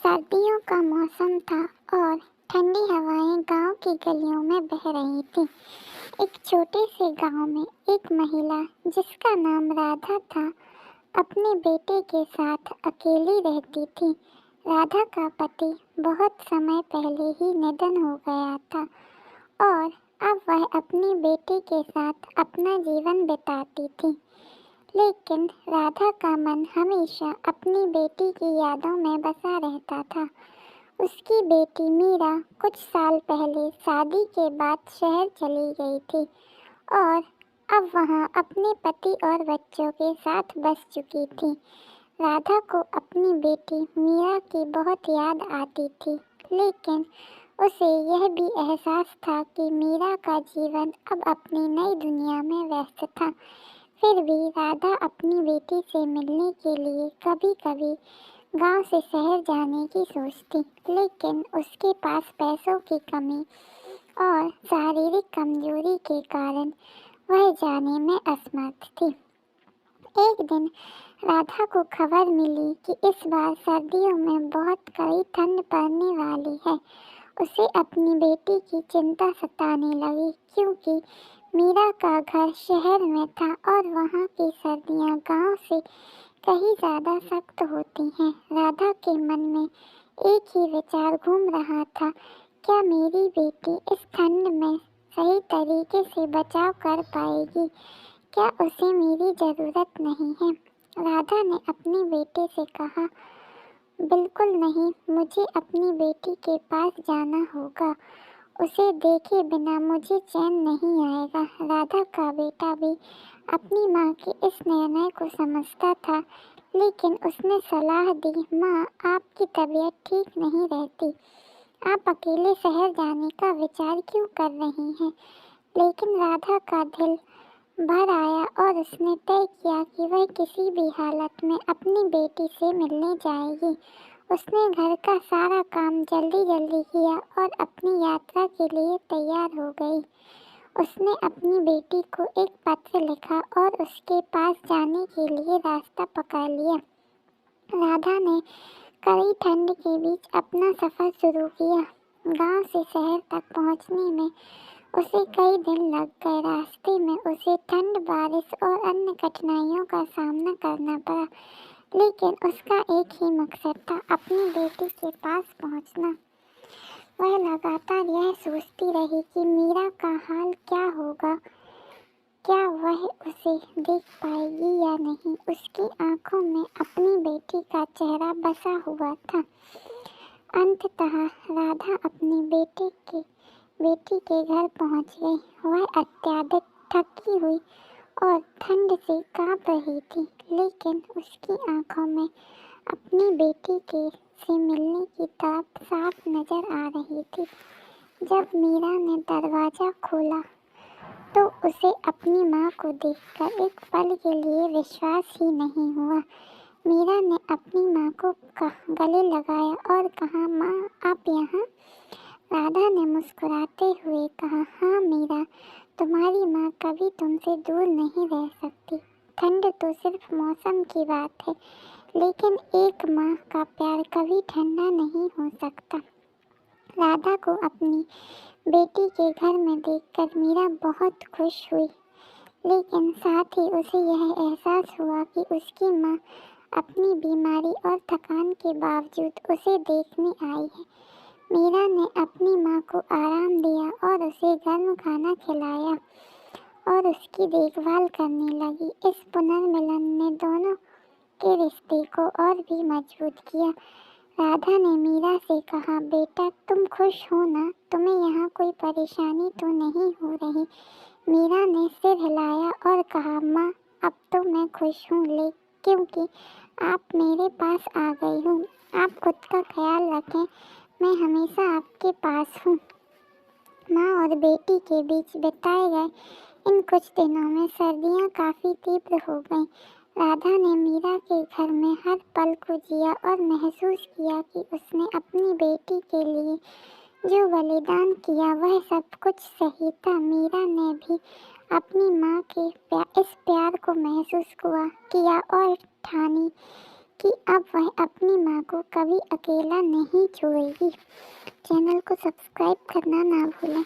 सर्दियों का मौसम था और ठंडी हवाएं गांव की गलियों में बह रही थीं। एक छोटे से गांव में एक महिला जिसका नाम राधा था, अपने बेटे के साथ अकेली रहती थी। राधा का पति बहुत समय पहले ही निधन हो गया था और अब वह अपने बेटे के साथ अपना जीवन बिताती थी। लेकिन राधा का मन हमेशा अपनी बेटी की यादों में बसा रहता था। उसकी बेटी मीरा कुछ साल पहले शादी के बाद शहर चली गई थी और अब वहाँ अपने पति और बच्चों के साथ बस चुकी थी। राधा को अपनी बेटी मीरा की बहुत याद आती थी, लेकिन उसे यह भी एहसास था कि मीरा का जीवन अब अपनी नई दुनिया में व्यस्त था। फिर भी राधा अपनी बेटी से मिलने के लिए कभी कभी गांव से शहर जाने की सोचती, लेकिन उसके पास पैसों की कमी और शारीरिक कमजोरी के कारण वह जाने में असमर्थ थी। एक दिन राधा को खबर मिली कि इस बार सर्दियों में बहुत कड़ी ठंड पड़ने वाली है। उसे अपनी बेटी की चिंता सताने लगी, क्योंकि मीरा का घर शहर में था और वहाँ की सर्दियाँ गांव से कहीं ज़्यादा सख्त होती हैं। राधा के मन में एक ही विचार घूम रहा था, क्या मेरी बेटी इस ठंड में सही तरीके से बचाव कर पाएगी? क्या उसे मेरी ज़रूरत नहीं है? राधा ने अपने बेटे से कहा, बिल्कुल नहीं, मुझे अपनी बेटी के पास जाना होगा। उसे देखे बिना मुझे चैन नहीं आएगा। राधा का बेटा भी अपनी माँ के इस निर्णय को समझता था, लेकिन उसने सलाह दी, माँ, आपकी तबीयत ठीक नहीं रहती, आप अकेले शहर जाने का विचार क्यों कर रही हैं? लेकिन राधा का दिल भर आया और उसने तय किया कि वह किसी भी हालत में अपनी बेटी से मिलने जाएगी। उसने घर का सारा काम जल्दी जल्दी किया और अपनी यात्रा के लिए तैयार हो गई। उसने अपनी बेटी को एक पत्र लिखा और उसके पास जाने के लिए रास्ता पकड़ लिया। राधा ने कड़ी ठंड के बीच अपना सफ़र शुरू किया। गांव से शहर तक पहुंचने में उसे कई दिन लग गए। रास्ते में उसे ठंड, बारिश और अन्य कठिनाइयों का सामना करना पड़ा, लेकिन उसका एक ही मकसद था, अपनी बेटी के पास पहुंचना। वह लगातार यह सोचती रही कि मीरा का हाल क्या होगा, क्या वह उसे देख पाएगी या नहीं। उसकी आंखों में अपनी बेटी का चेहरा बसा हुआ था। अंततः राधा अपनी बेटी के घर पहुंच गई। वह अत्यधिक थकी हुई और ठंड से कांप रही थी, लेकिन उसकी आंखों में अपनी बेटी के से मिलने की तड़प साफ नजर आ रही थी। जब मीरा ने दरवाजा खोला तो उसे अपनी माँ को देखकर एक पल के लिए विश्वास ही नहीं हुआ। मीरा ने अपनी माँ को गले लगाया और कहा, माँ, आप यहाँ? राधा ने मुस्कुराते हुए कहा, हाँ मीरा, तुम्हारी माँ कभी तुमसे दूर नहीं रह सकती। ठंड तो सिर्फ मौसम की बात है, लेकिन एक माँ का प्यार कभी ठंडा नहीं हो सकता। राधा को अपनी बेटी के घर में देखकर मीरा बहुत खुश हुई, लेकिन साथ ही उसे यह एहसास हुआ कि उसकी माँ अपनी बीमारी और थकान के बावजूद उसे देखने आई है। मीरा ने अपनी माँ को आराम दिया और उसे गर्म खाना खिलाया और उसकी देखभाल करने लगी। इस पुनर्मिलन ने दोनों के रिश्ते को और भी मजबूत किया। राधा ने मीरा से कहा, बेटा, तुम खुश हो ना? तुम्हें यहाँ कोई परेशानी तो नहीं हो रही? मीरा ने सिर हिलाया और कहा, माँ, अब तो मैं खुश हूँ, क्योंकि आप मेरे पास आ गई हूँ। आप खुद का ख्याल रखें, मैं हमेशा आपके पास हूँ। माँ और बेटी के बीच बिताए गए इन कुछ दिनों में सर्दियाँ काफ़ी तीव्र हो गईं। राधा ने मीरा के घर में हर पल को जिया और महसूस किया कि उसने अपनी बेटी के लिए जो बलिदान किया वह सब कुछ सही था। मीरा ने भी अपनी माँ के इस प्यार को महसूस किया और ठानी कि अब वह अपनी माँ को कभी अकेला नहीं छोड़ेगी। चैनल को सब्सक्राइब करना ना भूलें।